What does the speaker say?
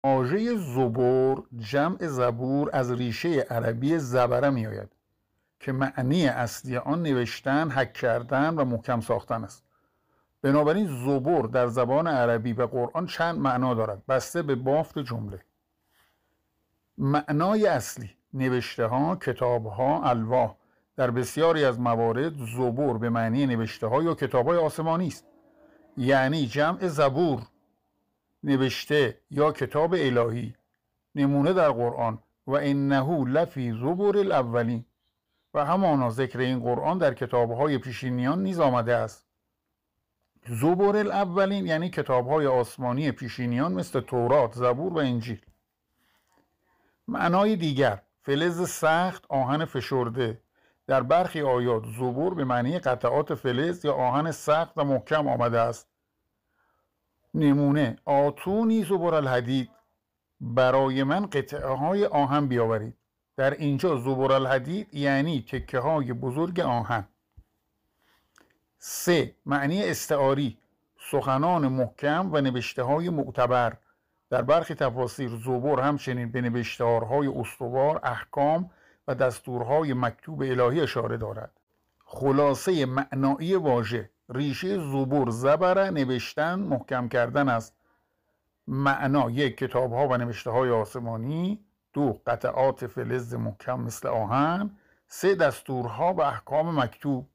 واژه زبور جمع زبور از ریشه عربی زبره می آید که معنی اصلی آن نوشتن، حک کردن و محکم ساختن است. بنابراین زبور در زبان عربی و قرآن چند معنا دارد بسته به بافت جمله. معنای اصلی: نوشته ها، کتاب ها، الواح. در بسیاری از موارد زبور به معنی نوشته ها یا کتاب های آسمانی است، یعنی جمع زبور، نوشته یا کتاب الهی. نمونه در قرآن: و انه لفی زبور الاولین. و همانا ذکر این قرآن در کتاب‌های پیشینیان نیز آمده است. زبور الاولین یعنی کتاب‌های آسمانی پیشینیان مثل تورات، زبور و انجیل. معنای دیگر: فلز سخت، آهن فشرده. در برخی آیات زبور به معنی قطعات فلز یا آهن سخت و محکم آمده است. نمونه: آتونی زبور الحدید. برای من قطعه های آهن بیاورید. در اینجا زبور الحدید یعنی تکه های بزرگ آهن. 3. معنی استعاری: سخنان محکم و نوشته های معتبر. در برخی تفاسیر زبور همچنین به نوشتارهای استوار، احکام و دستورهای مکتوب الهی اشاره دارد. خلاصه معنایی واژه: ریشه زبور زبره، نوشتن، محکم کردن است. معنا: 1. کتاب‌ها و نوشته‌های آسمانی. 2. قطعات فلز محکم مثل آهن. 3. دستورها و احکام مکتوب.